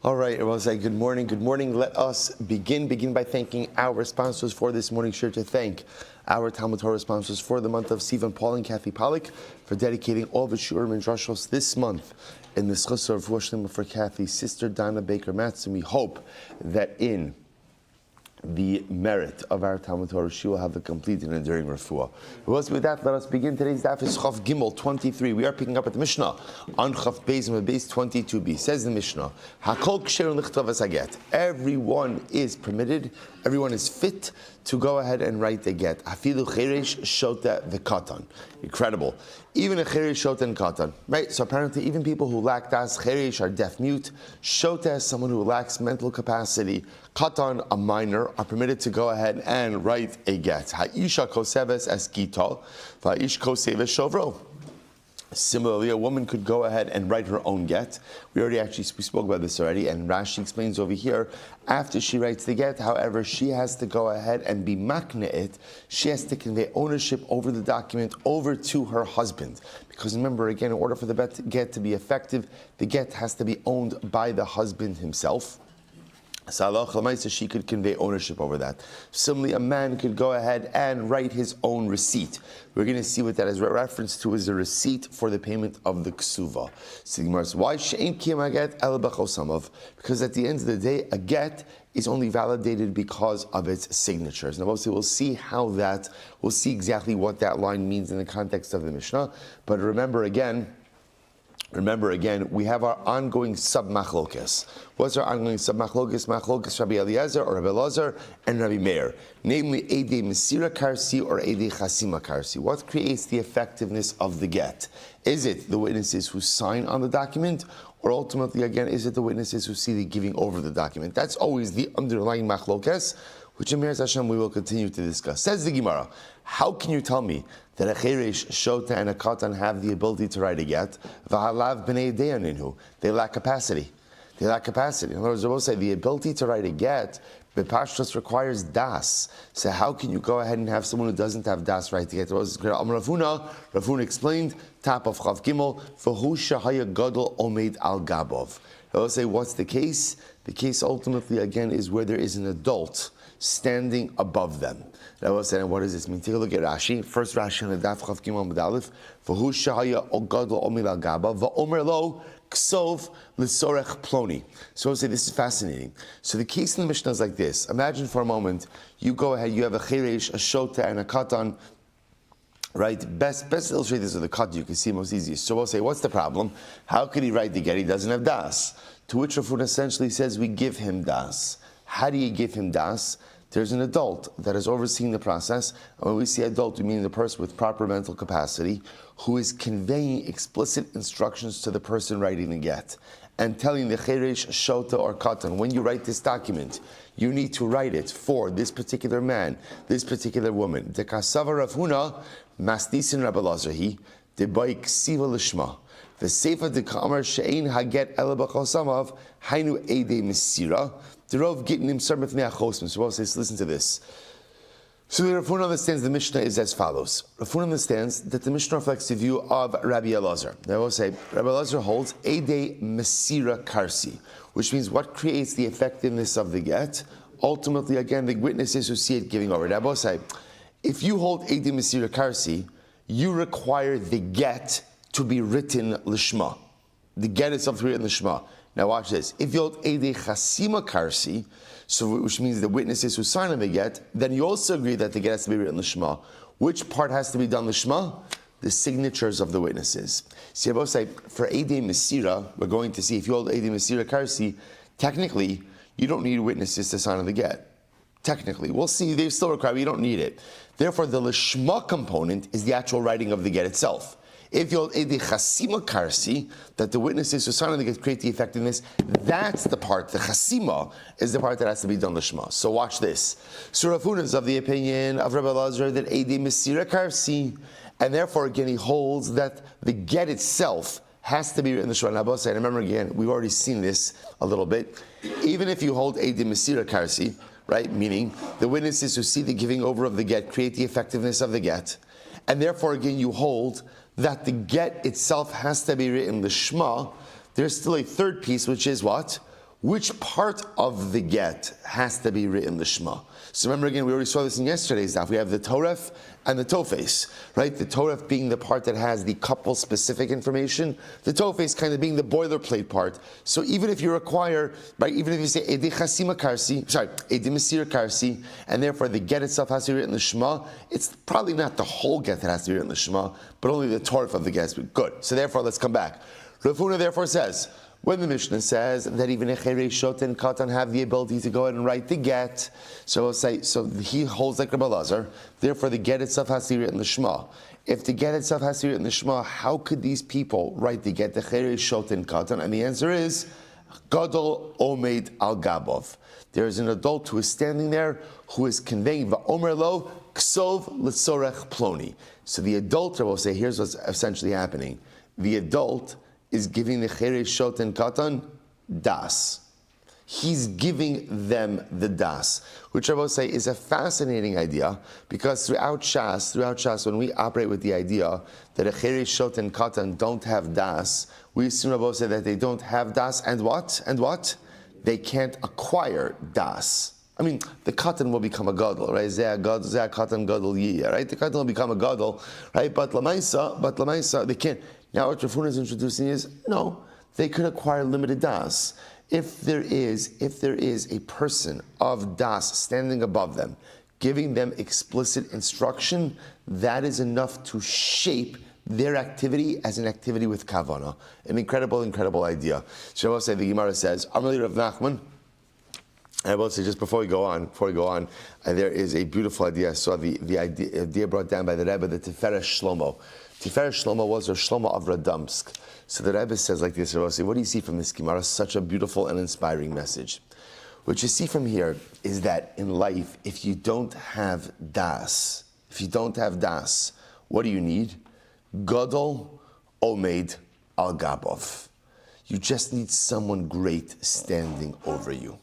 All right, I will say good morning. Good morning. Let us begin by thanking our sponsors for this morning. Sure to thank our Talmud Torah sponsors for the month of Sivan, Paul and Kathy Pollack, for dedicating all the Shurim and Drashos this month in the Schusar of Shlema for Kathy's sister Donna Baker-Matz, and we hope that in the merit of our Talmud Torah, she will have a complete and enduring refuah. With that, let us begin. Today's daf is Chav Gimel 23. We are picking up at the Mishnah on Chav Beis and Beis 22b. Says the Mishnah, Hakol ksher lichtav es haget. Everyone is permitted, everyone is fit to go ahead and write the get. Afilu cheresh shota v'katan. Incredible. Even a cheresh, shota, and katan. Right? So apparently even people who lack das, cheresh are deaf-mute. Shota is someone who lacks mental capacity. Katan, a minor, are permitted to go ahead and write a get. Ha'isha koseves es gito, va'ish koseves shovro. Similarly, a woman could go ahead and write her own get. We spoke about this already, and Rashi explains over here, after she writes the get, however, she has to go ahead and be makne'it. She has to convey ownership over the document over to her husband. Because remember, again, in order for the get to be effective, the get has to be owned by the husband himself. So she could convey ownership over that. Similarly, a man could go ahead and write his own receipt. We're going to see what that is reference to as a receipt for the payment of the ksuva. So why she'ein kiyam haget el b'chosamav? Because at the end of the day, a get is only validated because of its signatures. Now, obviously, we'll see exactly what that line means in the context of the Mishnah. But remember again, we have our ongoing sub-machlokes. What's our ongoing sub-machlokes? Machlokes Rabbi Eliezer or Rabbi Elazar and Rabbi Meir. Namely, Eidei Mesira Karsi or Eidei Chasima Karsi. What creates the effectiveness of the get? Is it the witnesses who sign on the document? Or ultimately, again, is it the witnesses who see the giving over the document? That's always the underlying machlokes, which in Meir Hashem we will continue to discuss. Says the Gemara, how can you tell me that a cheresh, shota, and a katan have the ability to write a get? V'halav b'nei deyaninhu. They lack capacity. In other words, we'll say the ability to write a get, b'pashtus requires das. So how can you go ahead and have someone who doesn't have das write the get? Ravuna explained, top of Chav Gimel, v'hu shahaya gadol omeid al gabov. They'll say, what's the case? The case ultimately, again, is where there is an adult standing above them. I will say, what does this mean? Take a look at Rashi. First Rashi on the Daf Chav Gimel Amud Aleph. V'hu shahaya gadol omeid al gabov v'omer lo ksov l'sorech ploni. So I'll say this is fascinating. So the case in the Mishnah is like this. Imagine for a moment, you go ahead, you have a cheresh, a shota, and a katan. Right? Best illustrate this with the cut, you can see most easiest. So we'll say, what's the problem? How could he write the get? He doesn't have das. To which Rafun essentially says, we give him das. How do you give him das? There's an adult that is overseeing the process. And when we say adult, we mean the person with proper mental capacity who is conveying explicit instructions to the person writing the get and telling the cheresh, shota, or katan, when you write this document, you need to write it for this particular man, this particular woman. The kasava Rav Huna, masnisin Rabbi Elazar, the baik siva lishma. The sefer de kamar she'ein haget ela b'chosamav hainu eidei mesira. The Rov Gittin sermeth me'achosim. So listen to this. So the Rav Huna understands the Mishnah is as follows. Rav Huna understands that the Mishnah reflects the view of Rabbi Elazar. They will say, Rabbi Elazar holds Eidei Mesira Karsi, which means what creates the effectiveness of the get? Ultimately, again, the witnesses who see it giving over. Rabbi will say, if you hold Eidei Mesira Karsi, you require the get to be written Lishma. The get itself to be written Lishma. Now watch this. If you hold Eidei Chasima Karsi, so which means the witnesses who sign on the get, then you also agree that the get has to be written Lishma. Which part has to be done Lishma? The signatures of the witnesses. See, I both say, for Eidei Mesira, we're going to see, if you hold Eidei Mesira Karsi, technically, you don't need witnesses to sign on the get. Technically. We'll see, they still require, you don't need it. Therefore, the Lishma component is the actual writing of the get itself. If you hold Eidei Chasima Karsi, that the witnesses who sign on the get create the effectiveness, that's the part, the Chasima, is the part that has to be done Lishma. So watch this. So Rav Huna is of the opinion of Rabbi Elazar that Eidei Mesira Karsi, and therefore again he holds that the get itself has to be written Lishma. Now, and remember again, we've already seen this a little bit. Even if you hold Eidei Mesira Karsi, right, meaning the witnesses who see the giving over of the get create the effectiveness of the get, and therefore again you hold that the get itself has to be written Lishma, there's still a third piece, which is what? which part of the get has to be written l'shma? So remember again, we already saw this in yesterday's daf. We have the toref and the tofes, right? The toref being the part that has the couple specific information, the tofes kind of being the boilerplate part. So even if you require, right, even if you say edi chasima karsi, edi mesir karsi, and therefore the get itself has to be written l'shma, it's probably not the whole get that has to be written l'shma, but only the toref of the get. Good. So therefore, let's come back. Rav Huna therefore says, when the Mishnah says that even a Cherei and Katan have the ability to go ahead and write the get, so we'll say, so he holds like Rabbi Lazar, therefore the get itself has to be written the Shema. If the get itself has to be written the Shema, how could these people write the get, the Cherei and Katan? And the answer is, Gadol Omeid Al Gabov. There is an adult who is standing there who is conveying Va'omer Lo Ksov L'Sorech Ploni. So the adult will say, here's what's essentially happening. The adult is giving the Cherei Shot and Katan das. He's giving them the das, which I will say is a fascinating idea, because throughout Shas, when we operate with the idea that a Cherei Shot and Katan don't have das, we assume I will say that they don't have das, and what? They can't acquire das. I mean, the katan will become a gadol, right? Zeh katan gadol yiyah, right? The katan will become a gadol, right? But lamaisa, they can't. Now what Rav Huna is introducing is, no, they could acquire limited das. If there is a person of das standing above them, giving them explicit instruction, that is enough to shape their activity as an activity with kavana. An incredible idea. So I will say, the Gemara says, Amali Rav Nachman, and I will say, just before we go on, there is a beautiful idea. I saw the idea brought down by the Rebbe, the Tiferes Shlomo. Tiferes Shlomo was a Shlomo of Radomsk. So the Rebbe says like this, what do you see from this Gemara? Such a beautiful and inspiring message. What you see from here is that in life, if you don't have das, what do you need? Gadol Omeid Al Gabov. You just need someone great standing over you.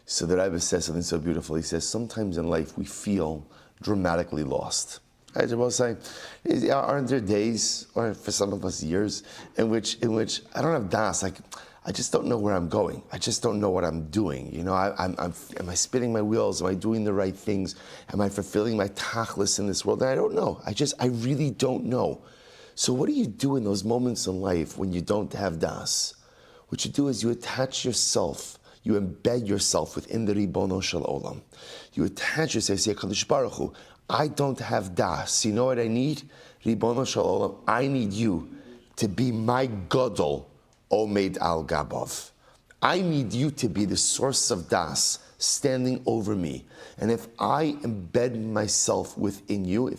So the Rebbe says something so beautiful. He says, sometimes in life we feel dramatically lost. I will say, aren't there days, or for some of us years, in which I don't have das, like I just don't know where I'm going. I just don't know what I'm doing. You know, am I spinning my wheels? Am I doing the right things? Am I fulfilling my tachlis in this world? And I don't know. I really don't know. So what do you do in those moments in life when you don't have das? What you do is you attach yourself. You embed yourself within the Ribono Shel Olam. You attach yourself, say, Kadosh Baruch Hu, I don't have das. You know what I need? Ribono Shel Olam, I need you to be my Gadol Omeid Al Gabov. I need you to be the source of das standing over me. And if I embed myself within you,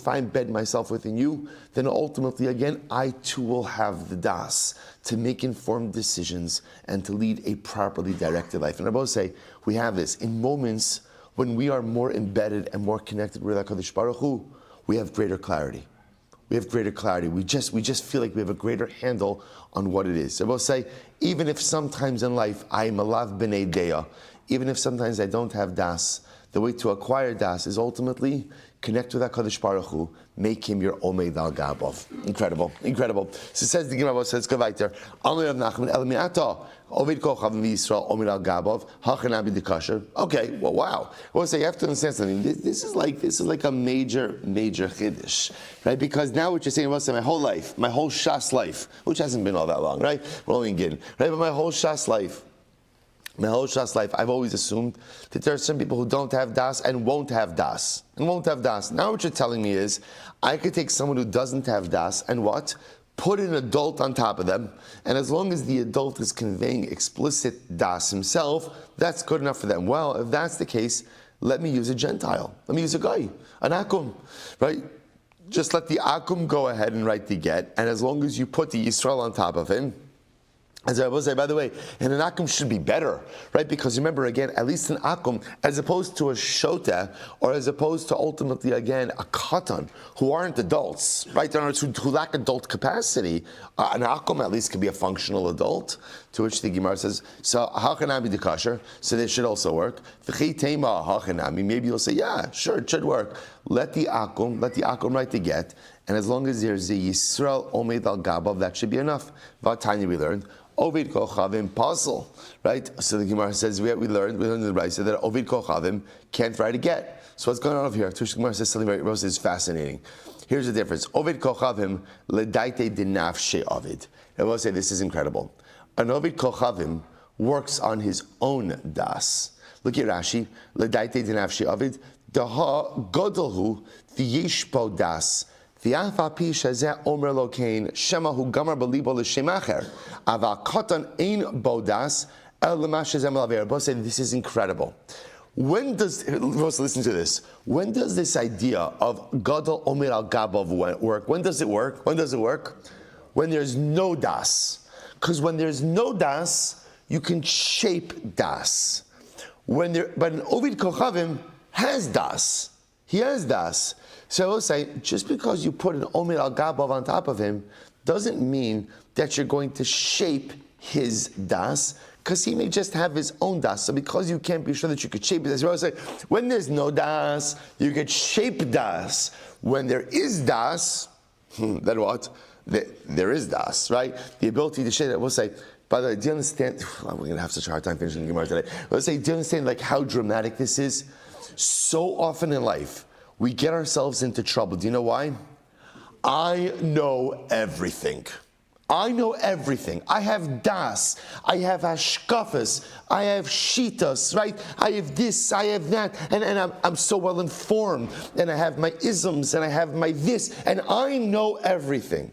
then ultimately, again, I too will have the das to make informed decisions and to lead a properly directed life. And I both say, we have this. In moments when we are more embedded and more connected with HaKadosh Baruch Hu, we have greater clarity. We just feel like we have a greater handle on what it is. So I will say, even if sometimes in life I am alav b'nei deya, even if sometimes I don't have das, the way to acquire das is ultimately connect with HaKadosh Baruch Hu, make him your Omeid Al Gabov. Incredible. So it says the Gemara, says, go weiter. Amar Rav Nachman, El mi'ata, Ovid Kochav Yisrael, Omeid Al Gabov, Hachanabi Dekasher. Okay, well, wow. Well, so you have to understand something. This is like a major chiddush, right? Because now what you're saying, well, my whole life, my whole Shas life, which hasn't been all that long, right? We're only in Gittin, right? But my whole Shas life, I've always assumed that there are some people who don't have das and won't have das. Now what you're telling me is, I could take someone who doesn't have das and what? Put an adult on top of them, and as long as the adult is conveying explicit das himself, that's good enough for them. Well, if that's the case, let me use a Gentile. Let me use a guy, an akum, right? Just let the akum go ahead and write the get, and as long as you put the Yisrael on top of him, as I will say, by the way, and an akum should be better, right? Because remember, again, at least an akum, as opposed to a shota, or as opposed to ultimately, again, a katan, who aren't adults, right? Who lack adult capacity, an akum at least can be a functional adult, to which the Gemara says, so hachanami dekasher, so this should also work. V'chei tema hachanami, maybe you'll say, yeah, sure, it should work. Let the akum write the get, And as long as there's a Yisrael Omed al Gabav, that should be enough. Vatanya we learned. Ovid Kochavim Puzzle. Right? So the Gemara says we learned in the Brisa that Ovid Kochavim can't write a get. So what's going on over here? Tush Gemara says something very is fascinating. Here's the difference. Ovid Kochavim ledaite dinafshe Ovid. I will say this is incredible. An Ovid Kochavim works on his own das. Look at Rashi. Ledaite dinafshe Ovid. Daha godolhu v'yishpo das. V'afa pi shazeh omer lokein shemahu gamar belibo l'shemacher. Ava katan ein bodas el l'mashazem laver. Both say this is incredible. When does, listen to this, when does this idea of Gadol Omer al Gabav work? When does it work? When does it work? When there's no das. Because when there's no das, you can shape das. But an Ovid Kochavim has das. He has das. So I will say, just because you put an Omer al Gabav on top of him, doesn't mean that you're going to shape his das, because he may just have his own das. So because you can't be sure that you could shape das, I say, when there's no das, you could shape das. When there is das, then what? There is das, right? The ability to shape that. We'll say, by the way, do you understand? We're going to have such a hard time finishing the Gemara today. We'll say, do you understand like how dramatic this is? So often in life, we get ourselves into trouble. Do you know why? I know everything. I know everything. I have das. I have hashkafas. I have shitas, right? I have this. I have that. And I'm so well informed. And I have my isms. And I have my this. And I know everything.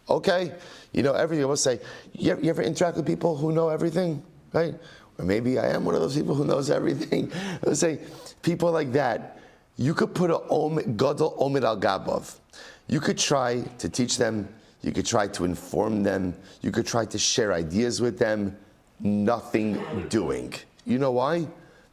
Okay? You know everything. I will say, you ever interact with people who know everything? Right? Or maybe I am one of those people who knows everything. I would say, people like that, you could put a gadol omid al gabav. You could try to teach them. You could try to inform them. You could try to share ideas with them. Nothing doing. You know why?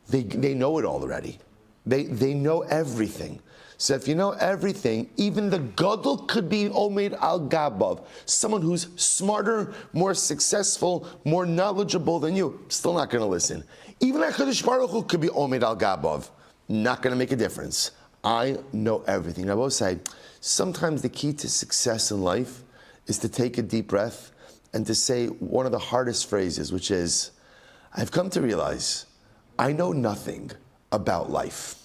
They know it all already. They know everything. So if you know everything, even the gadol could be omed al gabav, someone who's smarter, more successful, more knowledgeable than you. Still not going to listen. Even HaKadosh Baruch Hu could be omed al gabav. Not going to make a difference. I know everything. I will say, sometimes the key to success in life is to take a deep breath and to say one of the hardest phrases, which is, I've come to realize I know nothing about life.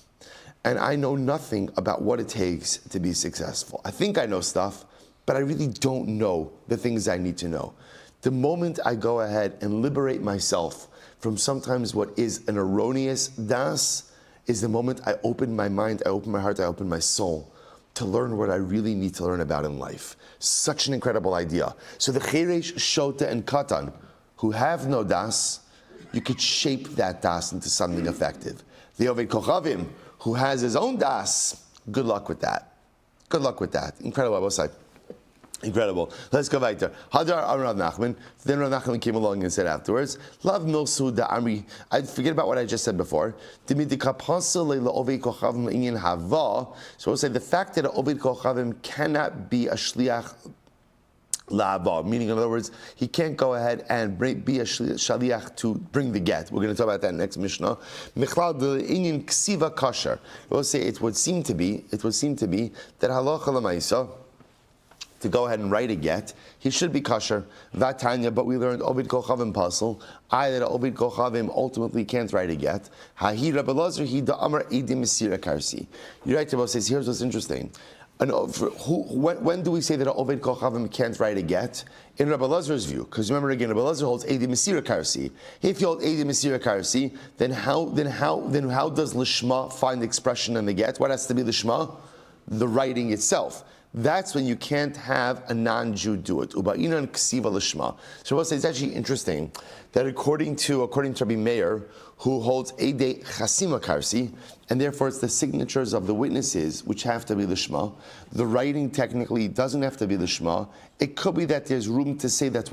And I know nothing about what it takes to be successful. I think I know stuff, but I really don't know the things I need to know. The moment I go ahead and liberate myself from sometimes what is an erroneous das, is the moment I open my mind, I open my heart, I open my soul to learn what I really need to learn about in life. Such an incredible idea. So the Cheresh, Shota, and Katan, who have no das, you could shape that das into something effective. The Ovid Kochavim, who has his own das, good luck with that. Good luck with that. Incredible, I will say. Incredible. Let's go weiter. Hadar Rav Nachman. Then Rav Nachman came along and said afterwards, Lav milsu da amri. I forget about what I just said before. So we'll say the fact that an Ovid Kochavim cannot be a shliach la'ava, meaning in other words, he can't go ahead and be a shaliach to bring the get. We're going to talk about that next Mishnah. Michlal inyan ksiva kasher. We'll say it would seem to be that halacha l'maisa, to go ahead and write a get, he should be kosher. Vatanya, but we learned Ovid Kochavim puzzle. That Ovid Kochavim ultimately can't write a get. Hahi Rabbi Lazar he da Amar Edim Mesira Karsi. You're right, Rabbi says, here's what's interesting. When do we say that Ovid Kochavim can't write a get? In Rabbi Lazar's view, because remember again, Rabbi Lazar holds Edim Mesira Karsi. If you hold Edim Mesira Karsi, then how does Lishma find expression in the get? What has to be Lishma? The writing itself. That's when you can't have a non-Jew do it. Uba'ina and ksiva lishma. So we'll say it's actually interesting that according to Rabbi Meir, who holds Eidei Chasima Karsi, and therefore it's the signatures of the witnesses which have to be lishma. The writing technically doesn't have to be lishma. It could be that there's room to say that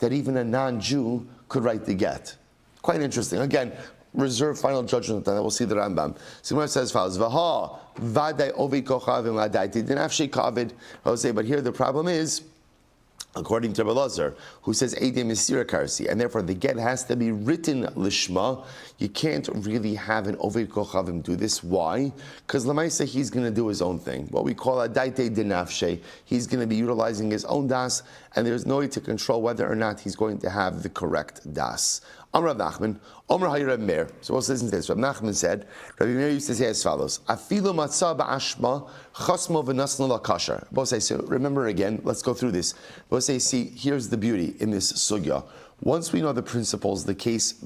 even a non-Jew could write the get. Quite interesting. Again, reserve final judgment on that. We'll see the Rambam. So it says follows, Vaha, Vadai Ovid Kochavim Adai Dinafshi Kavid. I will say, but here the problem is according to Rabbi Lazar, who says Eidei Mesira Karsi, and therefore the get has to be written lishma. You can't really have an Oved Kochavim do this. Why? Because Lamaisa, he's going to do his own thing. What we call a Daite Dinafshe. He's going to be utilizing his own das, and there's no way to control whether or not he's going to have the correct das. Amr Rav Nachman, Amr Hayir Rav Meir. So let's listen to this. Rav Nachman said, Rabbi Meir used to say as follows: Afilu matzah ba'ashma chasmo v'nasnu la kasher. Both say, so remember again, let's go through this. Both say, see, here's the beauty in this sugya. Once we know the principles, the cases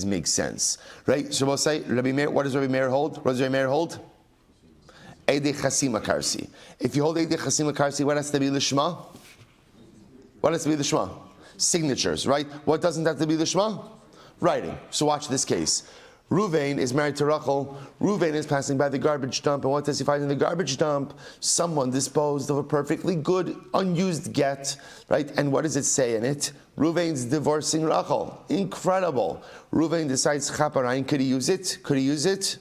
make sense, right? So both say, Rabbi Meir, what does Rabbi Meir hold? What does Rabbi Meir hold? Eidei chasima karsi. If you hold Eidei chasima karsi, what has to be lishma? What has to be lishma? Signatures, right? What doesn't have to be the Shema? Writing. So watch this case. Ruvain is married to Rachel. Ruvain is passing by the garbage dump, and what does he find in the garbage dump? Someone disposed of a perfectly good, unused get, right? And what does it say in it? Ruvain's divorcing Rachel. Incredible. Ruvain decides, Chaparain, could he use it? Could he use it?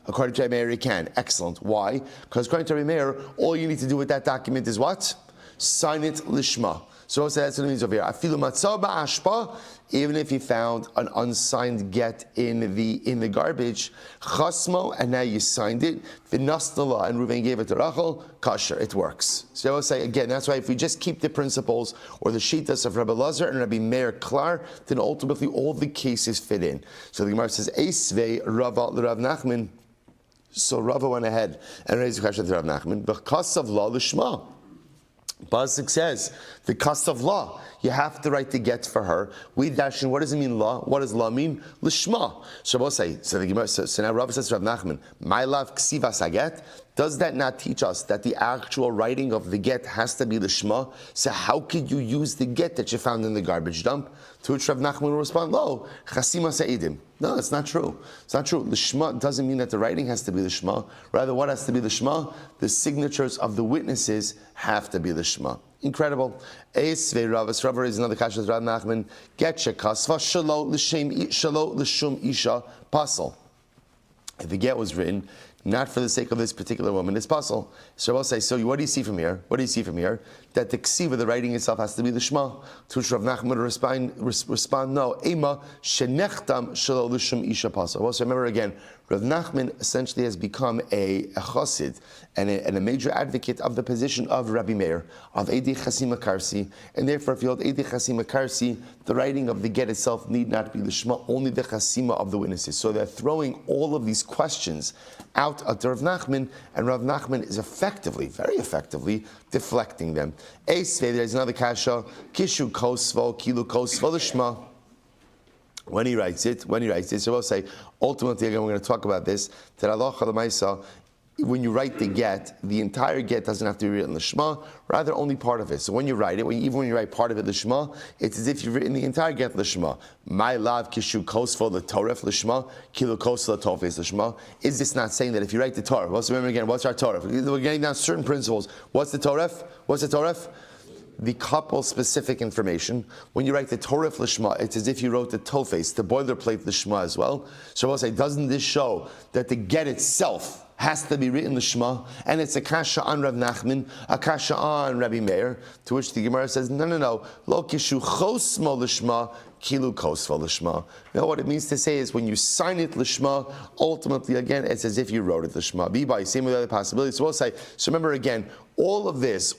According to Rabbi Meir, he can. Excellent. Why? Because according to Rabbi Meir, all you need to do with that document is what? Sign it lishma. So that's what it means over here. Afilu matzah ba'ashpa, even if he found an unsigned get in the garbage, chasmo, and now you signed it, v'nasnala, and Reuven gave it to Rachel, kasher, it works. So I will say again, that's why if we just keep the principles or the shitas of Rabbi Lazar and Rabbi Meir klar, then ultimately all the cases fit in. So the Gemara says, Eisvei Rava l'Rav Nachman. So Rava went ahead and raised the question to Rav Nachman, v'chasav la l'shma. Basik says, the cost of law, you have to write the get for her. We dash in, what does it mean law? What does law mean? Lishma. So now Rav says to Rav Nachman, my love ksiva saget. Does that not teach us that the actual writing of the get has to be lishma? So how could you use the get that you found in the garbage dump? To which Rav Nachman will respond, lo, chasima sa'idim. No, that's not true. It's not true. Lishma doesn't mean that the writing has to be lishma. Rather, what has to be lishma? The signatures of the witnesses have to be lishma. Incredible. Eisvei Ravas Rav is another kasha with Rav Nachman. Get shekasva shalo l'shum isha pasal. If the get was written not for the sake of this particular woman, it's pasal. So I'll say, so what do you see from here? What do you see from here? That the ksiva, the writing itself, has to be the shema. To which Rav Nachman respond, no. Ema shenechtam shelo l'shum isha pasal. Also remember again, Rav Nachman essentially has become a chassid and a major advocate of the position of Rabbi Meir, of Eidei Chasima Karsi, and therefore if you hold Eidei Chasima Karsi, the writing of the get itself need not be the Shema, only the Chasima of the witnesses. So they're throwing all of these questions out at Rav Nachman, and Rav Nachman is effectively, very effectively, deflecting them. Eisvei, there's another kasha, Kishu Kosvo, Kilu Kosvo, the Shema. When he writes it, so we'll say, ultimately, again, we're going to talk about this, that Allah Chalamaysa, when you write the get, the entire get doesn't have to be written l'shma, rather only part of it. So when you write it, even when you write part of it l'shma, it's as if you've written the entire get l'shma. My lav kishu kosfo l'toref l'shma, kilu kos l'tofes l'shma. Is this not saying that if you write the Torah, let's remember again, what's our Torah? We're getting down certain principles. What's the Torah? What's the Torah? The couple-specific information. When you write the Torah Lishma, it's as if you wrote the Tofes, the boilerplate Lishma as well. So I'll say, doesn't this show that the get itself has to be written Lishma, and it's a kasha on Rav Nachman, a kasha on Rabbi Meir, to which the Gemara says, no, lo kishu chosmo Lishma, kilu kosvo Lishma. Now what it means to say is when you sign it Lishma, ultimately again, it's as if you wrote it Lishma. Be by, same with other possibilities. So we'll say, so remember again, all of this,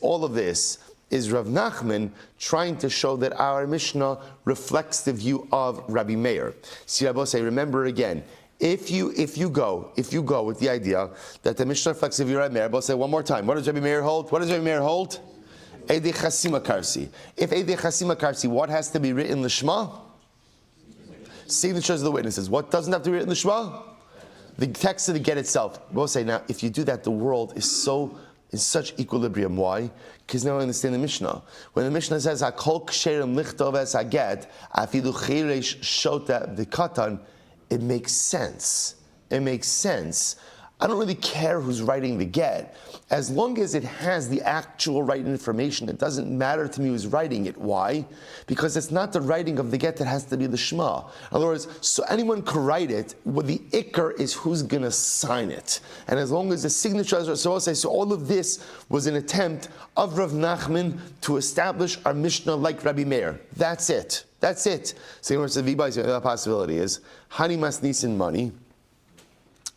is Rav Nachman trying to show that our Mishnah reflects the view of Rabbi Meir. See, Rabbi say, remember again, if you go with the idea that the Mishnah reflects the view of Rabbi Meir, Rabbi say one more time, what does Rabbi Meir hold? What does Rabbi Meir hold? Eidei Chasima Karsi. If Eidei Chasima Karsi, what has to be written in the Shema? Signatures of the witnesses. What doesn't have to be written in the Shema? The text of the get itself. We'll say, now, if you do that, the world is in such equilibrium. Why? Because now I understand the Mishnah. When the Mishnah says, "Hakol ksherim lichtov es haget, afilu cheresh shota v'katan," it makes sense. It makes sense. I don't really care who's writing the get. As long as it has the actual right information, it doesn't matter to me who's writing it. Why? Because it's not the writing of the get that has to be the shema. In other words, so anyone can write it, what the ikar is who's going to sign it. And as long as the signatures are so all of this was an attempt of Rav Nachman to establish our Mishnah like Rabbi Meir. That's it. That's it. So the possibility is, Hani Masnisin money.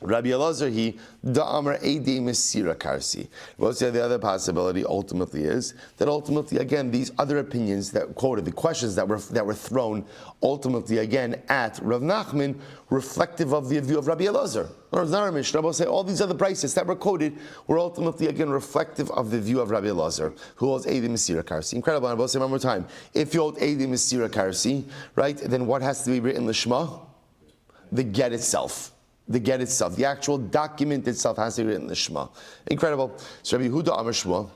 Rabbi Elazar he da'amar eidei mesira karsi. Well, the other possibility ultimately is that ultimately again these other opinions that quoted the questions that were thrown ultimately again at Rav Nachman reflective of the view of Rabbi Elazar. Or Zara Mishnah will say all these other prices that were quoted were ultimately again reflective of the view of Rabbi Elazar who holds eidei mesira karsi. Incredible. And I will say one more time: if you hold eidei mesira karsi, right, then what has to be written l'shma? The get itself. The get itself, the actual document itself has to be written in the Shema. Incredible. So Rabbi Yehuda Amar Shmuel.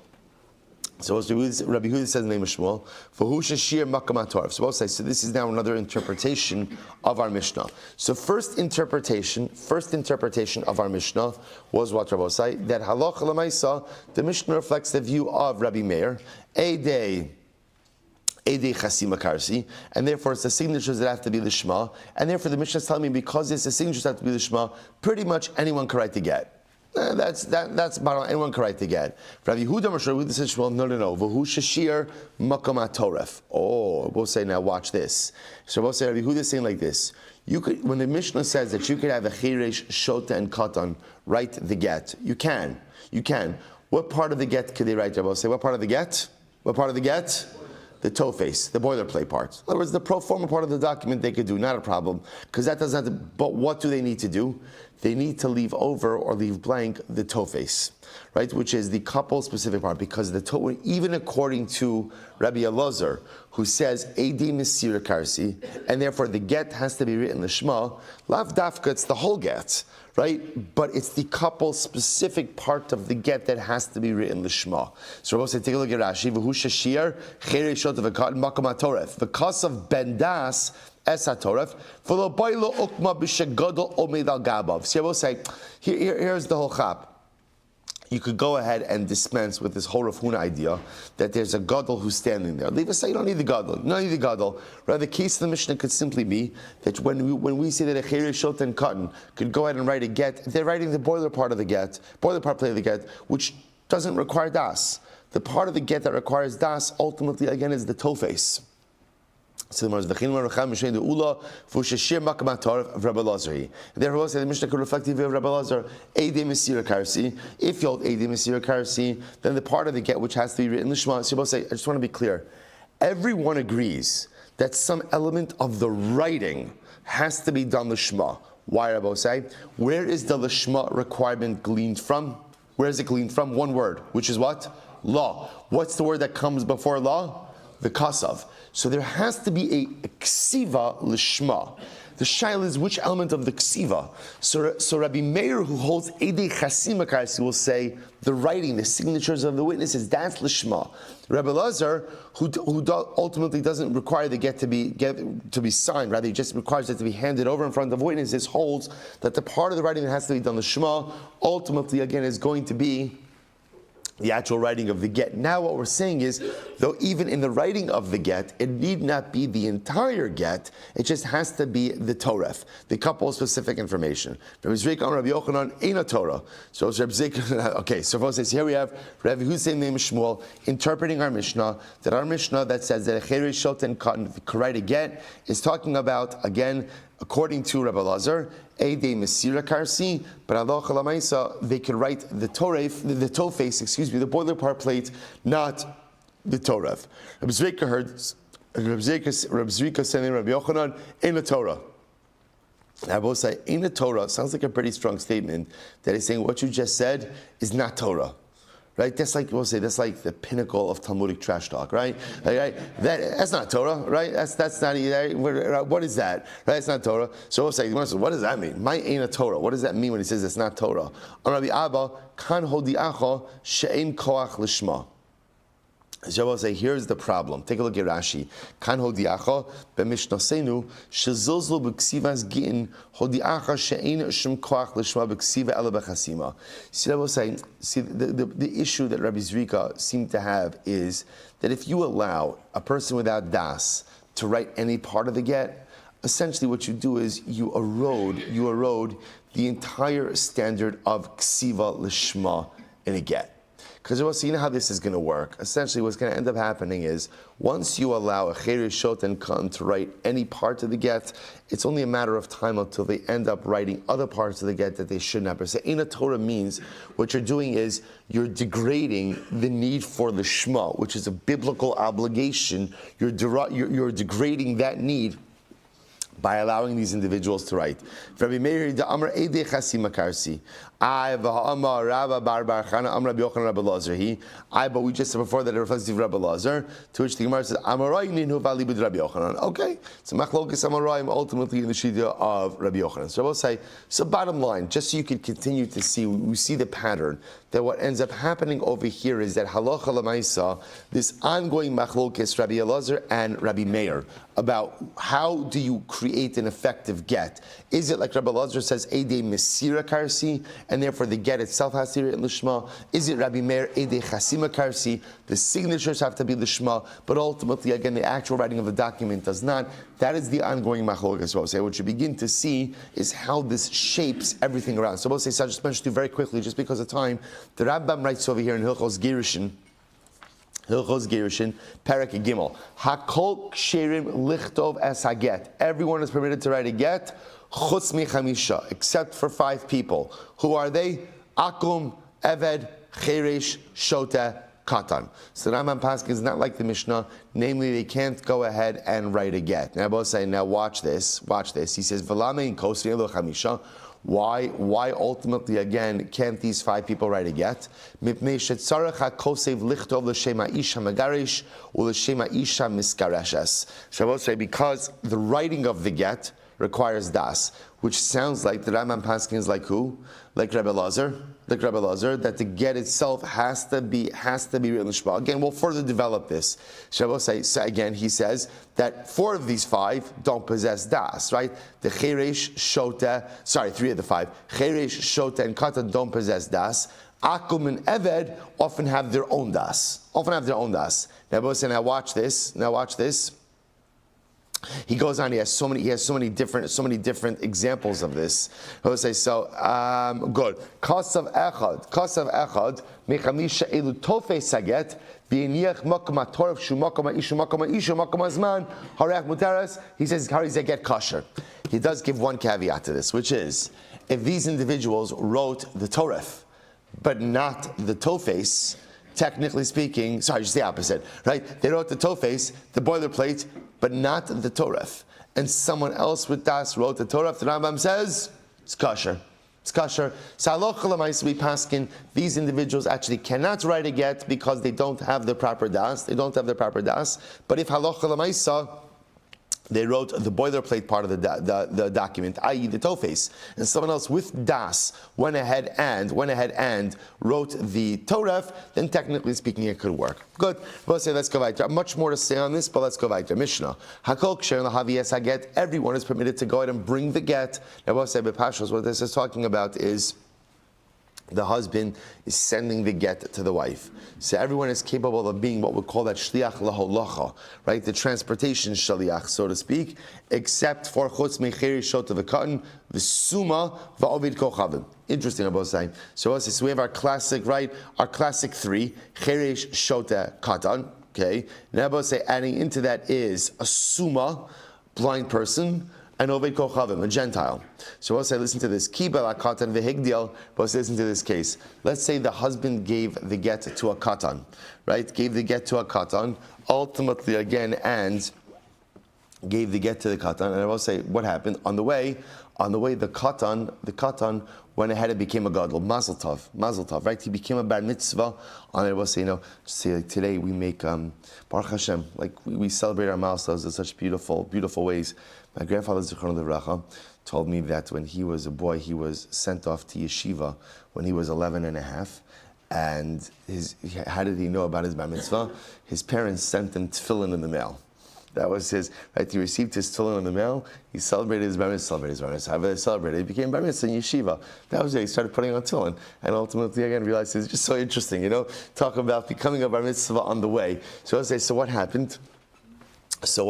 So Rabbi Yehuda says the name of Shmuel. For who shashir makam haTorah. So this is now another interpretation of our Mishnah. So first interpretation of our Mishnah was what Rabbi said, that halacha l'maisa, the Mishnah reflects the view of Rabbi Meir, Eidei Chasima Karsi, and therefore it's the signatures that have to be the Shema, and therefore the Mishnah is telling me because it's the signatures that have to be the Shema, pretty much anyone can write the get. That's about anyone can write the get. Rabbi Yehuda Moshe says, Shmuel, no. V'hu shashir makam haTorah. Oh, we'll say now. Watch this. So we'll say Rabbi Yehuda is saying like this. You could, when the Mishnah says that you could have a chiresh, shota, and katan write the get. You can. What part of the get could they write? We'll say what part of the get? What part of the get? The toface, the boilerplate part. In other words, the pro forma part of the document they could do, not a problem, because that doesn't have to, but what do they need to do? They need to leave over or leave blank the toface, right, which is the couple specific part, because the even according to Rabbi Elazar, who says Eidei Mesira Karsi, and therefore the get has to be written in the Shema, lav dafka, it's the whole get, right? But it's the couple specific part of the get that has to be written the Shema. So we'll say, take a look at Rashi. V'hu shashir cherei shot v'kat makam haTorah. Because of Ben Das es haTorah, v'lo baylo ukma b'shegadol omed al gabav. So we'll say, here's the whole chap. You could go ahead and dispense with this whole Rav Huna idea that there's a gadol who's standing there. Leave aside, you don't need the gadol. You don't need the gadol. Rather, the case of the Mishnah could simply be that when we say that a cherei shot and cotton could go ahead and write a get, they're writing the boiler part of the get, boiler part play of the get, which doesn't require das. The part of the get that requires das ultimately again is the toface. So the therefore, the Mishnah could reflect the view of Rabbi Elazar. Eidei Mesira Karsi. If you hold Eidei Mesira Karsi, then the part of the get which has to be written in the Shema. So you both say, I just want to be clear. Everyone agrees that some element of the writing has to be done the Shema. Why, Rabbi say? Where is the Shema requirement gleaned from? Where is it gleaned from? One word, which is what? Law. What's the word that comes before law? The kasav. So there has to be a ksiva l'shma. The shaila is which element of the ksiva. So Rabbi Meir, who holds Eidei Chasima Karsi, will say the writing, the signatures of the witnesses, that's l'shma. Rabbi Elazar, who ultimately doesn't require the get to be signed, rather he just requires it to be handed over in front of witnesses, holds that the part of the writing that has to be done l'shma, ultimately again is going to be the actual writing of the get. Now what we're saying is, though even in the writing of the get, it need not be the entire get, it just has to be the Torah, the couple of specific information. Rabbi Yochanan ain't a Torah. So okay, so first says here we have Rabbi Hussein name Shmuel interpreting our Mishnah, that says that a cherei shot and cotton could write a get is talking about, again, according to Rabbi Elazar, Eidei Mesira Karsi, but halacha l'maisa they can write the toface, the boiler part plate, not the Torah. Rabbi Zrika saying Rabbi Yochanan in the Torah. I will say in the Torah sounds like a pretty strong statement that is saying what you just said is not Torah. Right? That's like the pinnacle of Talmudic trash talk, right? That's not Torah, right? That's not either. What is that? Right? It's not Torah. So we'll say, what does that mean? My ain't a Torah. What does that mean when he says it's not Torah? On Rabbi Abba, kan hodiacha she'ein koach lishma. So I'll say, here's the problem. Take a look at Rashi. Kan hodiacha b'mishnasenu shezilzlu b'ksivas Gittin hodiacha she'ein shem koach l'shma b'ksiva ela b'chasima. See, I will say, the issue that Rabbi Zrika seemed to have is that if you allow a person without das to write any part of the get, essentially what you do is you erode the entire standard of ksiva l'shma in a get. Because you know how this is going to work. Essentially, what's going to end up happening is once you allow a cheirish shot and katan to write any part of the get, it's only a matter of time until they end up writing other parts of the get that they shouldn't have. So, in a Torah means what you're doing is you're degrading the need for the shema, which is a biblical obligation. You're degrading that need by allowing these individuals to write. Rabbi Meir da Amar Eidei Chasima Karsi. I v'ha'amar Rabba Bar Bar Chana Amar Rabbi Yochanan Rabbi Lazar. But we just said before that it reflects to Rabbi Lazar, to which the Gemara says, Amarai ninu v'alibud Rabbi Yochanan. Okay, so Machlokes Amarayim ultimately in the Shidya of Rabbi Yochanan. So I will say, so bottom line, just so you can continue to see, we see the pattern, that what ends up happening over here is that halacha l'maisa, this ongoing Machlokes Rabbi Lazar and Rabbi Meir, about how do you create an effective get. Is it like Rabbi Lazar says, Eidei Mesira Karsi, and therefore the get itself has to be written Lishma? Is it Rabbi Meir, Eidei Chasima Karsi, the signatures have to be Lishma, but ultimately, again, the actual writing of the document does not? That is the ongoing Machlokes. So what you begin to see is how this shapes everything around. So we'll say, so I just mentioned you very quickly, just because of time, the Rambam writes over here in Hilchos Gerushin, Perek Gimel. Hakol ksherim lichtov es haget. Everyone is permitted to write a get, chutz michamisha, except for 5 people. Who are they? Akum, Eved, Cheresh, Shota, Katan. So the Rambam Paskin is not like the Mishnah, namely they can't go ahead and write a get. Now I both say, now watch this. He says, V'lame in kosri elo chamisha. Why ultimately, again, can't these 5 people write a get? Mipnei shetzarech hakosev lichtov l'shem ha'isha megarish u'l'shem ha'isha miskareshes. So I will say, because the writing of the get requires das, which sounds like the Rambam Paskin is like who? Like Rabbi Lazar, that the get itself has to be written l'shma. Again, we'll further develop this. So again, he says that 4 of these 5 don't possess das, right? The Cheresh, Shota, 3 of the 5, Cheresh, Shota, and Katan don't possess das. Akum and Eved often have their own das. Now watch this. He goes on. He has so many different examples of this. He'll say good. Kasav echad mechamisha elu tofei saget v'iniach makom hatorv shu makom ha'ishu makom ha'ishu makom hazman harech muteres. He says how does that get kosher? He does give one caveat to this, which is if these individuals wrote the Torah but not the tofes, technically speaking, just the opposite, right? They wrote the tofes, the boilerplate, but not the Torah. And someone else with das wrote the Torah. The Rambam says, it's kosher. So halacha l'maisa we paskin, these individuals actually cannot write a get because they don't have the proper das. But if halacha l'maisa, they wrote the boilerplate part of the document, i.e. the tofes, and someone else with das went ahead and wrote the Torah, then technically speaking it could work. Good. We'll say let's go weiter. Much more to say on this, but let's go weiter. Mishnah. Hakol ksher lahavi es haget. Everyone is permitted to go ahead and bring the get. Now we'll say b'pashos, what this is talking about is the husband is sending the get to the wife. So everyone is capable of being what we call that shliach laholacha, right? The transportation shliach, so to speak, except for chutz mecheri shot of the cotton, the suma va'ovid kochavim. Interesting, I'm both saying. So we have our classic 3, cheresh, shota, katan. Okay. Now both say adding into that is a suma, blind person, and Oved Kochavim, a Gentile. So we'll say, listen to this. Kibel katan v'higdiel. But listen to this case. Let's say the husband gave the get to a katan, right? Gave the get to a katan. Ultimately, again, and gave the get to the katan. And I will say, what happened on the way? The katan went ahead and became a gadol. Mazel tov, right? He became a bar mitzvah. And I will say, like today we make Baruch Hashem, like we celebrate our milestones in such beautiful ways. My grandfather, Zichron Livracha, told me that when he was a boy, he was sent off to yeshiva when he was 11 and a half. And how did he know about his bar mitzvah? His parents sent him tefillin in the mail. That was his, right? He received his tefillin in the mail. He celebrated his bar mitzvah, However they celebrated, he became bar mitzvah in yeshiva. That was it. He started putting on tefillin. And ultimately, again, realized it's just so interesting, talk about becoming a bar mitzvah on the way. So I'll say, so what happened? So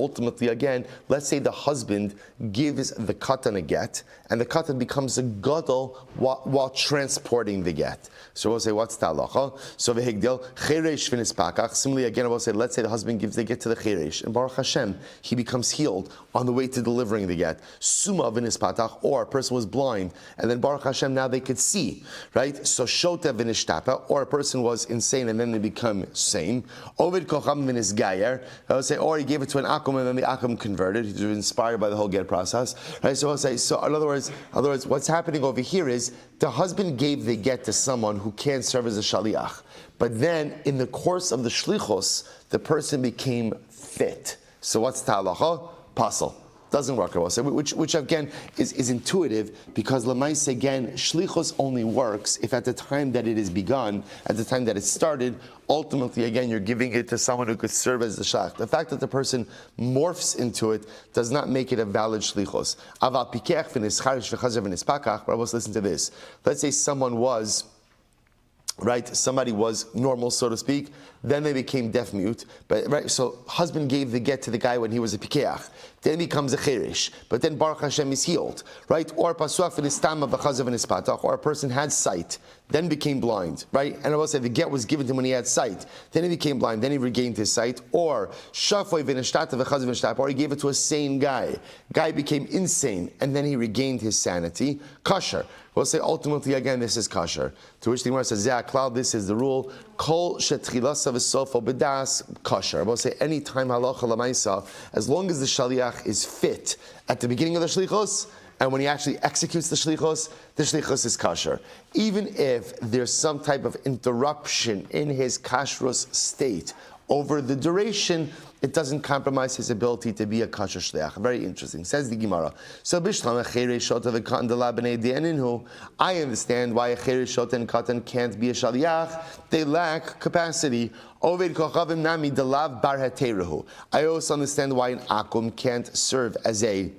ultimately, again, let's say the husband gives the katan a get, and the katan becomes a gadol while transporting the get. So we'll say, what's the halacha? So v'higdil cheresh v'nispakach. Similarly, again, we'll say, let's say the husband gives the get to the cheresh, and Baruch Hashem, he becomes healed on the way to delivering the get. Suma v'nispatach, or a person was blind, and then Baruch Hashem, now they could see, right? So shota v'nishtapa, or a person was insane, and then they become sane. Ovid kocham v'nisgayer. I would say, or he gave it to an akum and then the akum converted. He was inspired by the whole get process, right? So I'll say, so in other words, what's happening over here is the husband gave the get to someone who can't serve as a shaliach, but then in the course of the shlichus, the person became fit. So what's the halacha? Pasal. Doesn't work, I will say, which again is intuitive, because Lamais, again, shlichus only works if at the time that it is begun, at the time that it started, ultimately, again, you're giving it to someone who could serve as the shach. The fact that the person morphs into it does not make it a valid shlichus. But listen to this. Let's say someone was, right, somebody was normal, so to speak, then they became deaf mute, but right, so husband gave the get to the guy when he was a pikeach, then he becomes a cherish, but then Baruch Hashem is healed, right? Or pasuach v'nistama v'chazav v'nispatach, or a person had sight, then became blind, right? And I will say the get was given to him when he had sight, then he became blind, then he regained his sight, or shafoy v'nishtata v'chazav v'nishtata, or he gave it to a sane guy became insane, and then he regained his sanity, kosher. We'll say ultimately, again, this is kosher. To which the Gemara says, Cloud, this is the rule. Kol shetchilasa v'sofo b'das kosher. We'll say any time halacha l'maisa, as long as the shaliach is fit at the beginning of the shlichus, and when he actually executes the shlichus is kosher. Even if there's some type of interruption in his kashrus state over the duration, it doesn't compromise his ability to be a kosher shliach. Very interesting. Says the Gemara. So I understand why a cheresh shota and katan can't be a shaliach. They lack capacity. I also understand why an akum can't serve as a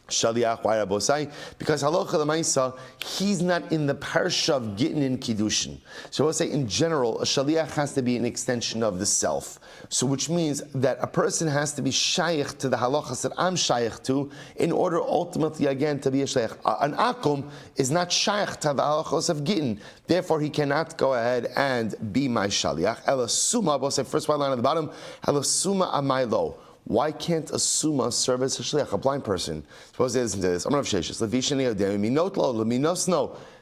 shaliach. Why, Rabosai? Because halacha l'maisa, he's not in the parsha of Gittin in Kiddushin. So we'll say in general, a shaliach has to be an extension of the self. So which means that a person has to be shaykh to the halachas that I'm shaykh to in order ultimately again to be a shaykh. An akum is not shaykh to the halachas of Gittin. Therefore he cannot go ahead and be my shaliach. Ela suma, we'll say first one line at the bottom, ela suma amaylo. Why can't a suma serve as a shliach, a blind person? Suppose they listen to this. I'm going to have sheshes.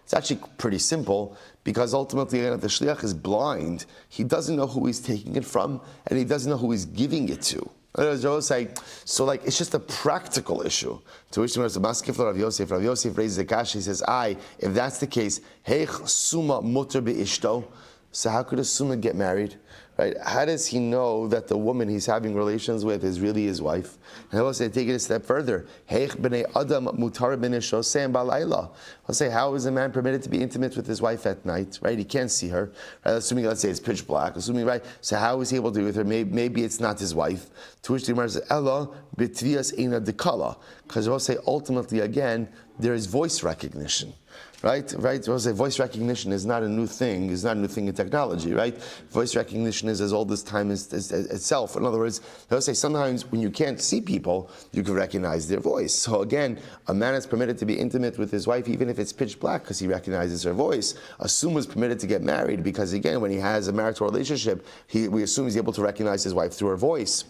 It's actually pretty simple, because ultimately, if the shliach is blind, he doesn't know who he's taking it from, and he doesn't know who he's giving it to. So it's just a practical issue. To which the Maskif Rav Yosef raises the kash. He says, if that's the case, heich suma muter beishto. So how could a suma get married? Right? How does he know that the woman he's having relations with is really his wife? And I will say, take it a step further. Heich b'nei adam mutar b'nei shosem b'layla. I'll say, how is a man permitted to be intimate with his wife at night? Right? He can't see her. Right? Assuming, let's say, it's pitch black. Assuming, right? So how is he able to be with her? Maybe it's not his wife. To which the Gemara says, Ella b'tvias eina dekala. Because I will say, ultimately, again, there is voice recognition. Right? We'll say voice recognition is not a new thing. It's not a new thing in technology, right? Voice recognition is as old as time as itself. In other words, they'll say sometimes when you can't see people, you can recognize their voice. So again, a man is permitted to be intimate with his wife even if it's pitch black because he recognizes her voice. A suma is permitted to get married because again, when he has a marital relationship, we assume he's able to recognize his wife through her voice.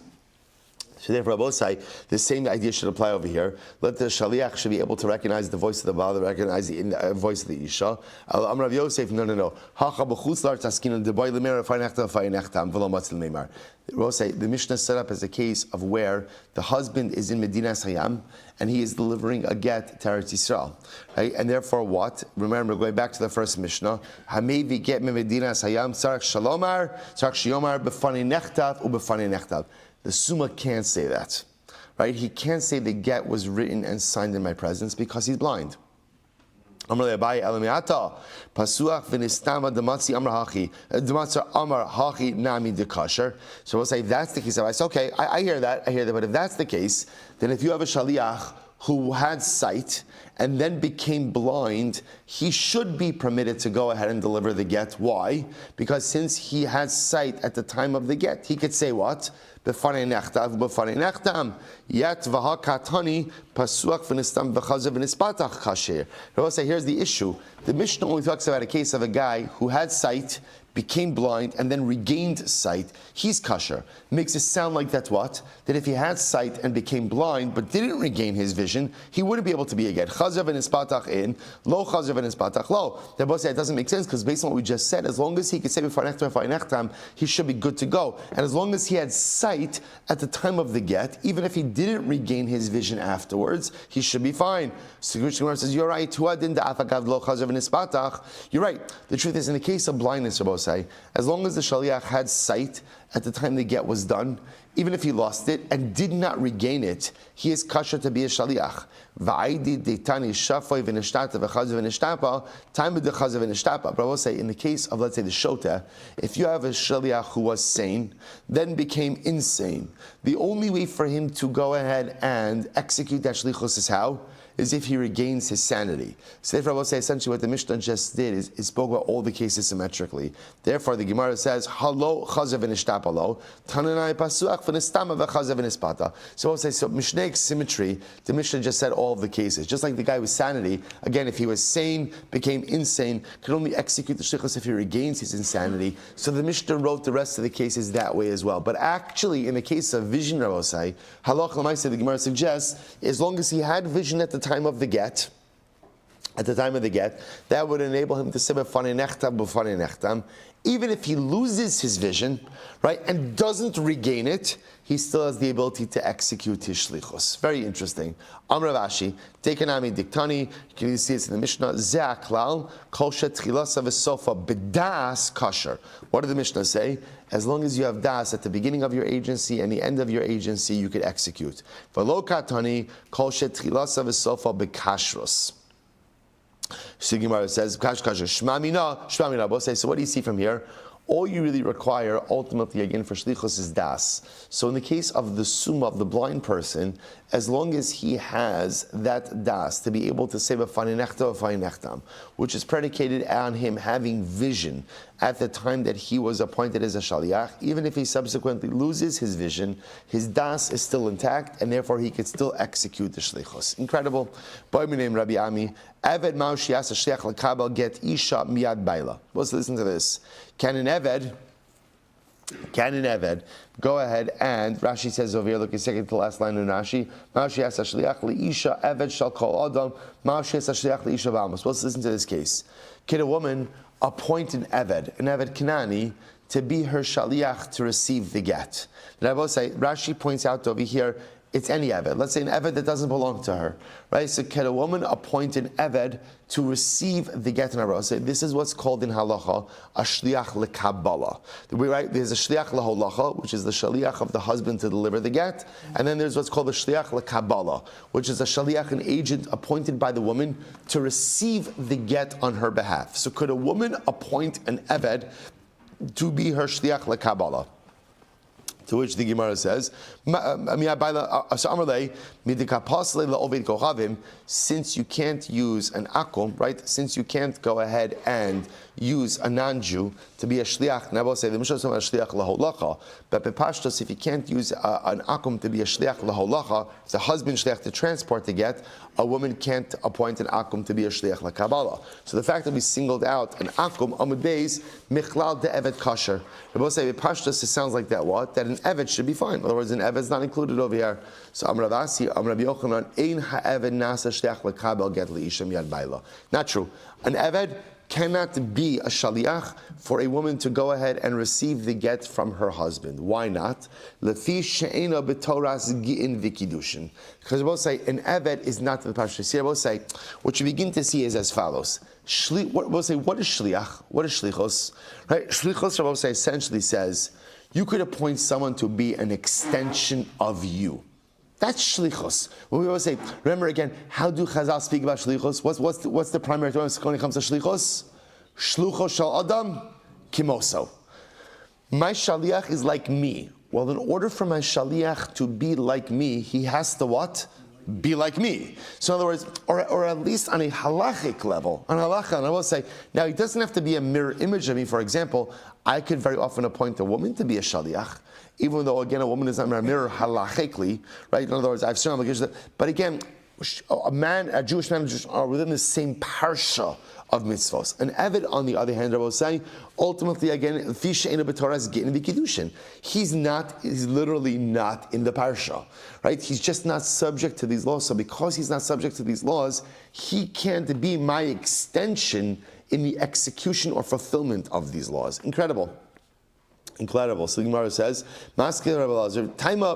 So therefore, Rabosai, the same idea should apply over here. Let the shaliach should be able to recognize the voice of the Baal, recognize the voice of the Isha. Amar Rav Yosef, no. Rabosai, the Mishnah set up as a case of where the husband is in Medinas Hayam and he is delivering a get to Eretz Yisrael. Right? And therefore what? Remember, going back to the first Mishnah, Hamevi get me Medinas Hayam, Tzarech Shalomar, Tzarech Shiomar, Befani Nechtav, Ubefani Nechtav. The Summa can't say that, right? He can't say the get was written and signed in my presence because he's blind. Amar le'abai elamiata pasuach v'nistama dematzi amar hachi dematzi amar hachi nami dekasher. So we'll say if that's the case. I say okay, I hear that. But if that's the case, then if you have a shaliach who had sight and then became blind, he should be permitted to go ahead and deliver the get. Why? Because since he had sight at the time of the get, he could say what? B'fanei nechtav, b'fanei nechtam. Yet v'hakatani pasuach v'nistam v'chazav v'nispatach kasher. I will say here's the issue. The Mishnah only talks about a case of a guy who had sight, became blind, and then regained sight. He's kasher. Makes it sound like that's what? That if he had sight and became blind but didn't regain his vision, he wouldn't be able to be a get. Chazav v'nispatach in, lo chazav v'nispatach lo. They both say it doesn't make sense because based on what we just said, as long as he could say b'fanei nechtam, he should be good to go. And as long as he had sight at the time of the get, even if he didn't regain his vision afterwards, he should be fine. So Gemara says, you're right. You're right. The truth is, in the case of blindness, as long as the shaliach had sight at the time the get was done, even if he lost it and did not regain it, he is kasher to be a shaliach. But I will say, in the case of, let's say, the shota, if you have a shaliach who was sane, then became insane, the only way for him to go ahead and execute that shlichus is how? Is if he regains his sanity. So therefore I will say essentially what the Mishnah just did is spoke about all the cases symmetrically. Therefore the Gemara says, Halo chazav v'nishtapalo, tananai pasuach v'nistama v'chazav v'nispata. So I will say, so Mishnaic symmetry, the Mishnah just said all of the cases. Just like the guy with sanity, again, if he was sane, became insane, could only execute the shlichus if he regains his insanity. So the Mishnah wrote the rest of the cases that way as well. But actually, in the case of vision, I will say, halach l'maaseh, the Gemara suggests, as long as he had vision at the time of the get, that would enable him to say b'fanei nechtam. Even if he loses his vision, right, and doesn't regain it, he still has the ability to execute his shlichus. Very interesting. Amar Rashi, Tekanami Diktani, you can see this in the Mishnah, Ze'aklal, Kol she'tchilasa v'sofa b'das kasher. What did the Mishnah say? As long as you have das at the beginning of your agency and the end of your agency, you could execute. V'lo katani, Kol she'tchilasa v'sofa b'kashrus. Sigimara says, Shmamina, both say, so what do you see from here? All you really require, ultimately, again, for shlichus is das. So in the case of the summa of the blind person, as long as he has that das to be able to say b'fanei nechtam, which is predicated on him having vision at the time that he was appointed as a shaliach, even if he subsequently loses his vision, his das is still intact, and therefore he could still execute the shlichus. Incredible. Boy, my name Rabbi Ami. Eved ma'ush yas shliach lekabel get isha miyad baila. Let's listen to this. Can an Eved go ahead and, Rashi says over here, look a second to the last line of Rashi, ma'ush yas shliach leisha Eved shall call adam ma'ush yas shliach leisha b'amos. Let's listen to this case. Can a woman appoint an Eved Kanani, to be her shaliach to receive the get? And I will say, Rashi points out over here, it's any Eved. Let's say an Eved that doesn't belong to her, right? So can a woman appoint an Eved to receive the get in her? So this is what's called in halacha a shliach lekabbalah. Right? There's a shliach laholacha, which is the shaliach of the husband to deliver the get, and then there's what's called a shliach lekabbalah, which is a shaliach, an agent appointed by the woman to receive the get on her behalf. So could a woman appoint an Eved to be her shliach lekabbalah? To which the Gemara says, since you can't use an akum, right? Since you can't go ahead and use a non-Jew to be a shliach, and I will say the Mishnah is a shliach laholacha, but bepashtos, if you can't use an akum to be a shliach laholacha, it's a husband shliach to transport the get, a woman can't appoint an akum to be a shliach lakabbalah. So the fact that we singled out an akum, amud beis, michlal de evet kasher. I will say bepashtos, it sounds like that what? That an Eved should be fine. In other words, an Eved is not included over here. So Amar Rav Asi, Amar Rabbi Yochanan, ein ha'eved nasa shliach lekabel get leisha miyad baila. Not true. An Eved cannot be a shaliach for a woman to go ahead and receive the get from her husband. Why not? Lefi she'ena b'toras Gittin v'kiddushin. Because we'll say an Eved is not the pasha. See, I will say what you begin to see is as follows. We'll say, what is shliach? What is shlichus? Right? Shlichus, I will say, essentially says you could appoint someone to be an extension of you. That's shlichus. When we always say, remember again, how do Chazal speak about shlichus? What's the primary term when it comes to shlichus? Shlucho shel adam kimoso. My shaliach is like me. Well, in order for my shaliach to be like me, he has to what? Be like me. So in other words, or at least on a halachic level, on halakha, and I will say, now it doesn't have to be a mirror image of me. For example, I could very often appoint a woman to be a shaliach, even though again a woman is not a mirror halachically, right? In other words, I've certain obligations, but again, a Jewish man are within the same parsha of mitzvos. An Eved, on the other hand, I will say, ultimately, again, Gittin, he's literally not in the parsha, right? He's just not subject to these laws. So because he's not subject to these laws, he can't be my extension in the execution or fulfillment of these laws. Incredible. So the Gemara says, Taima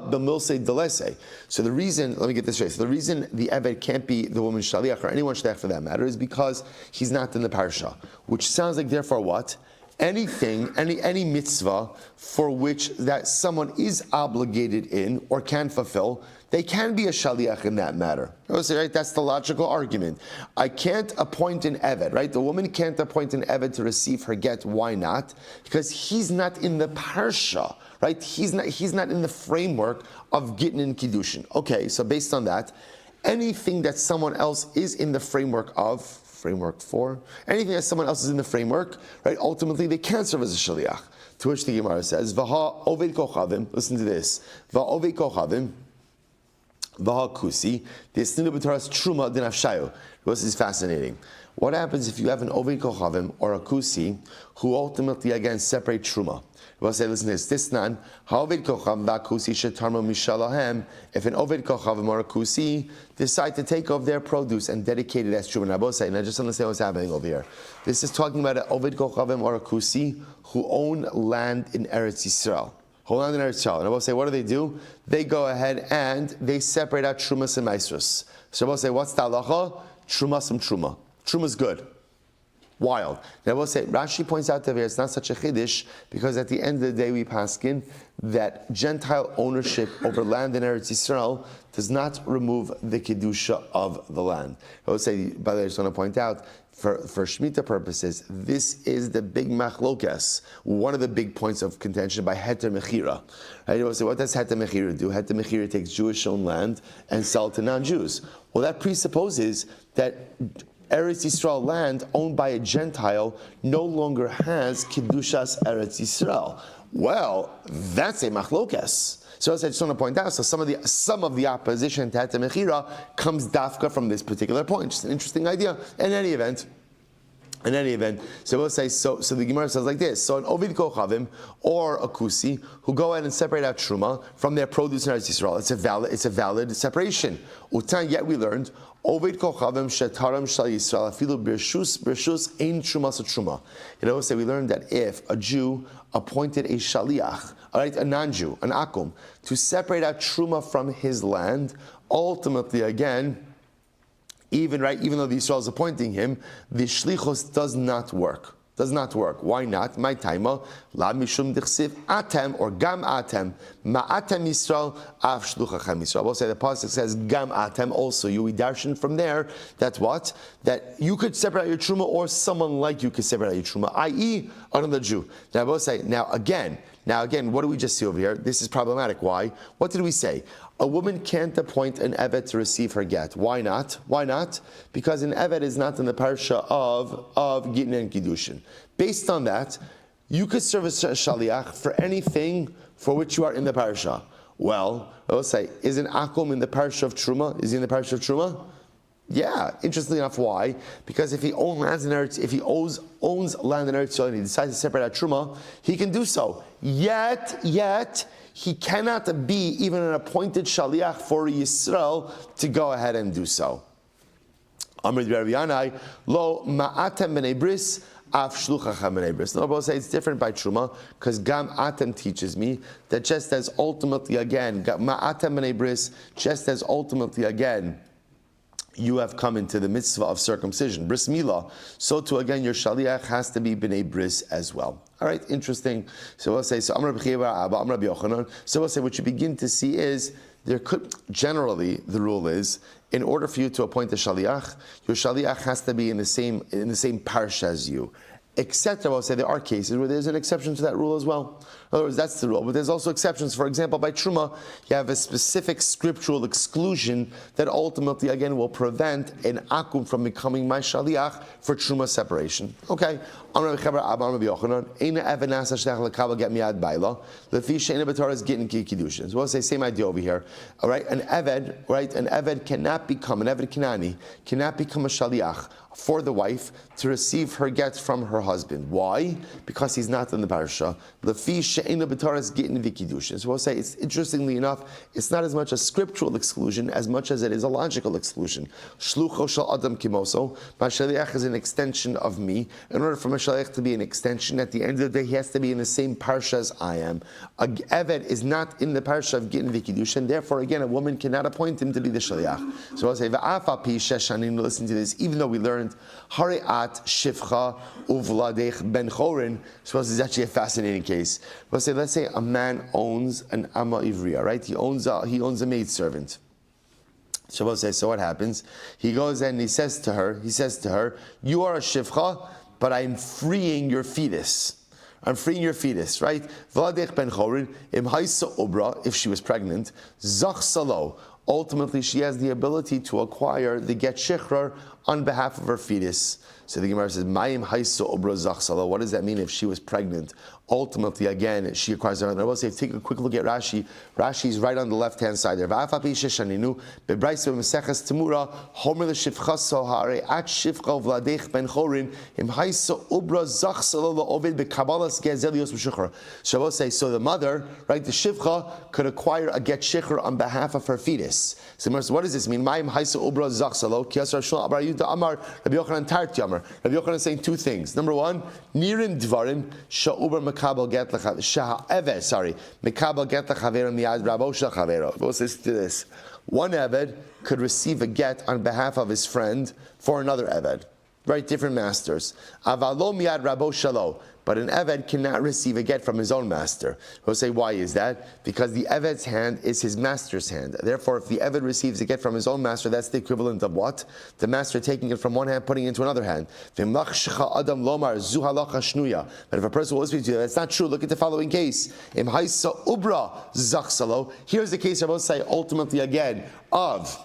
b'milsei delese. So the reason, let me get this straight. So the reason the Eved can't be the woman's shaliach, or anyone shaliach for that matter, is because he's not in the parsha. Which sounds like, therefore, what? Anything, any mitzvah for which that someone is obligated in or can fulfill, they can be a shaliach in that matter. I would say, right, that's the logical argument. I can't appoint an Eved, right? The woman can't appoint an Eved to receive her get. Why not? Because he's not in the parsha, right? He's not in the framework of Gittin and Kiddushin. Okay, so based on that, anything that someone else is in the framework for, anything that someone else is in the framework, right, ultimately they can't serve as a shaliach. To which the Gemara says, Vaha oved kochavim, listen to this, Vaha oved kochavim, Vaha kusi, desninu b'toras truma dinafshayu. This is fascinating. What happens if you have an oved kochavim or a kusi who ultimately again separate truma? We'll say, listen to this. Tisnan, ha'oved kochav va'kusi shetarma mishalahem. If an oved kochavim or a kusi decide to take off their produce and dedicate it as truma, now both say, now just understand what's happening over here. This is talking about an oved kochavim or a kusi who own land in Eretz Yisrael. Hold on in Eretz Yisrael. And I will say, what do? They go ahead and they separate out trumas and maasros. So I will say, what's the halacha? Trumas and truma. Truma's good. Wild. Now we'll say, Rashi points out that it's not such a chiddush because at the end of the day we paskin that Gentile ownership over land in Eretz Yisrael does not remove the kedusha of the land. I would say, by the way, I just want to point out, for Shemitah purposes, this is the big machlokas, one of the big points of contention by Heter Mechira. Right? You will say, what does Heter Mechira do? Heter Mechira takes Jewish-owned land and sell it to non-Jews. Well, that presupposes that Eretz Yisrael land owned by a Gentile no longer has Kedushas Eretz Yisrael. Well, that's a machlokas. So as I just want to point out, so some of the opposition to Heter Mechira comes dafka from this particular point. Just an interesting idea. In any event, so we'll say, so the Gemara says like this, so an Ovid Kochavim or a Kusi who go ahead and separate out Truma from their produce in Eretz Yisrael, it's a valid separation. Utan, yet we learned, Ovid Kochavim Shetaram Shal Yisrael Afilu Bershus Ein Truma Sa Truma. It always say we learned that if a Jew appointed a Shaliach, all right, a non-Jew, an Akum, to separate out Truma from his land, ultimately again, even though the Yisrael is appointing him, the shlichus does not work. Why not? My taima la mishum dichsiv atem or gam atem ma'atem Yisrael av shluchachem Yisrael. We'll say the pasuk says gam atem also. You darshan from there. That's what? That you could separate out your truma or someone like you could separate out your truma, i.e. another Jew. Now we'll say now again, what do we just see over here? This is problematic. Why? What did we say? A woman can't appoint an Eved to receive her get. Why not? Because an Eved is not in the parsha of Gittin and Kiddushin. Based on that, you could serve as shaliach for anything for which you are in the parsha. Well, I will say, is an Akum in the parsha of Truma? Is he in the parsha of Truma? Yeah, interestingly enough, why? Because if he owns land in Eretz Yisrael and he decides to separate out Truma, he can do so. Yet, he cannot be even an appointed shaliach for Yisrael to go ahead and do so. Amr Rabbi Yanai, lo ma'atem b'nei bris, af shluchachem b'nei bris. No, but say it's different by Truma, because Gam Atem teaches me that just as ultimately again, ma'atem b'nei bris, just as ultimately again, you have come into the mitzvah of circumcision, bris milah, so too again your shaliach has to be b'nei bris as well. All right, interesting. So we'll say, so Amr B'chei Bar Abba, Amr Rabbi Yochanan. So we'll say what you begin to see is Generally, the rule is, in order for you to appoint a shaliach, your shaliach has to be in the same parsha as you. Except, I will say, there are cases where there's an exception to that rule as well. In other words, that's the rule. But there's also exceptions. For example, by Truma, you have a specific scriptural exclusion that ultimately, again, will prevent an akum from becoming my shaliach for Truma separation. Okay. So we'll say same idea over here. All right, an Eved, right? An Eved cannot become, an Eved Kinani, cannot become a shaliach for the wife to receive her get from her husband. Why? Because he's not in the parsha. So we'll say, it's interestingly enough, it's not as much a scriptural exclusion as much as it is a logical exclusion. Shlucho shel adam kimoso. My shaliach is an extension of me. In order for my shaliach to be an extension, at the end of the day, he has to be in the same parsha as I am. A Eved is not in the parsha of Gittin v'kiddushin. Therefore, again, a woman cannot appoint him to be the shaliach. So I'll say, listen to this, even though we learned Hari'at Shivcha Uvladech Ben Chorin. Suppose this is actually a fascinating case. Let's say a man owns an Amma Ivriya, right? He owns a maidservant. Shabbos says, so what happens? He goes and he says to her, you are a Shivcha, but I'm freeing your fetus. I'm freeing your fetus, right? Vladech Ben Chorin, Im Haisa Ubra, if she was pregnant, Zach Salo. Ultimately, she has the ability to acquire the get shechrar on behalf of her fetus. So the Gemara says, "Mayim haiso obra zachsala." What does that mean if she was pregnant? Ultimately, again, she acquires her. I will say, take a quick look at Rashi. Rashi is right on the left-hand side there. Va'afapi sheshaninu bebrayis b'meseches temura homer l'shivcha sohare at shivcha vladech ben chorin im haiso obra zachsala la'ovid b'kabalas gezelios b'shechar. So I will say, so the mother, right, the shivcha could acquire a get shechar on behalf of her fetus. So what does this mean? Mayim haiso obra zachsala kiyasar shul abarayuta amar Rabbi Yochanan tart yamar. Rabbi Yochanan is saying two things. Number one, nirin dvarim sha'uber mekabel get sha'eved. Sorry, mekabel get lechavera miyad rabo shachavera. Listen to this. One eved could receive a get on behalf of his friend for another eved. Right, different masters. Avalo miyad rabo shalo. But an Eved cannot receive a get from his own master. We'll say, why is that? Because the Eved's hand is his master's hand. Therefore, if the Eved receives a get from his own master, that's the equivalent of what? The master taking it from one hand, putting it into another hand. But if a person will listen to you, that's not true. Look at the following case. Here's the case I will say, ultimately again, of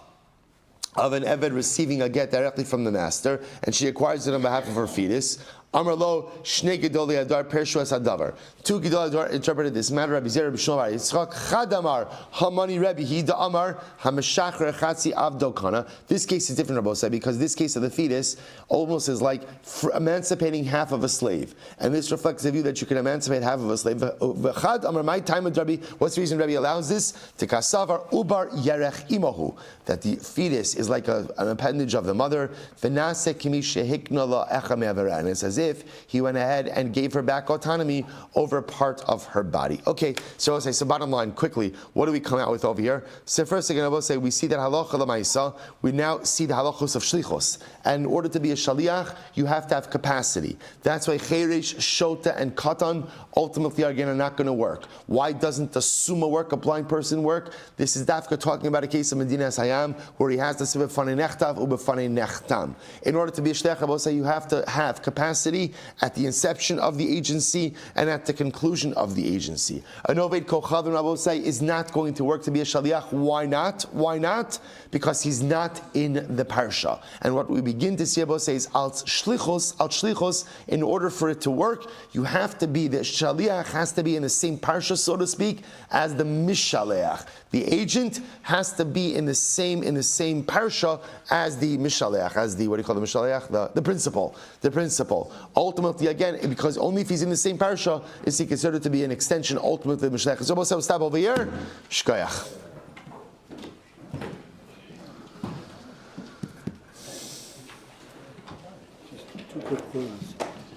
an Eved receiving a get directly from the master, and she acquires it on behalf of her fetus. Amar lo shnei gedolei adar pershu es hadavar. Two gedolei adar interpreted this matter. Rabbi Zer, Rabbi Shmuel Yitzchak Chadamar Hamani Rebbe Hida Amar Hameshachar Chatzi Avdo Kana. This case is different, Rabbi Say, because this case of the fetus almost is like emancipating half of a slave, and this reflects the view that you can emancipate half of a slave. V'chad Amar my time with Rabbi. What's the reason Rabbi allows this? To kasavar ubar yerech imahu, that the fetus is like an appendage of the mother. V'nase kimi shehikna la echa me'avera, and it says if he went ahead and gave her back autonomy over part of her body. Okay, so I'll say, so bottom line, quickly, what do we come out with over here? So first again, I will say, we see that halacha l'maisa, we now see the halachos of shlichos. And in order to be a shaliach, you have to have capacity. That's why cheresh, shota, and katan ultimately again are not going to work. Why doesn't the summa work, a blind person work? This is Dafka talking about a case of Medina Hayam, where he has to say b'fanei nechtav u'b'fanei nechtam. In order to be a shliach, I will say, you have to have capacity at the inception of the agency and at the conclusion of the agency. An Oved Kochav, I will say, is not going to work to be a shaliach. Why not? Why not? Because he's not in the parsha. And what we begin to see, I will say, is al shlichos. In order for it to work, you have to be, the shaliach has to be in the same parsha, so to speak, as the mishaleach. The agent has to be in the same parsha as the mishaleach, as the, what do you call the mishaleach? The principal. Ultimately, again, because only if he's in the same parsha is he considered to be an extension, ultimately, of the mishaleach. So we'll stop over here. Shkoyach. Two quick things.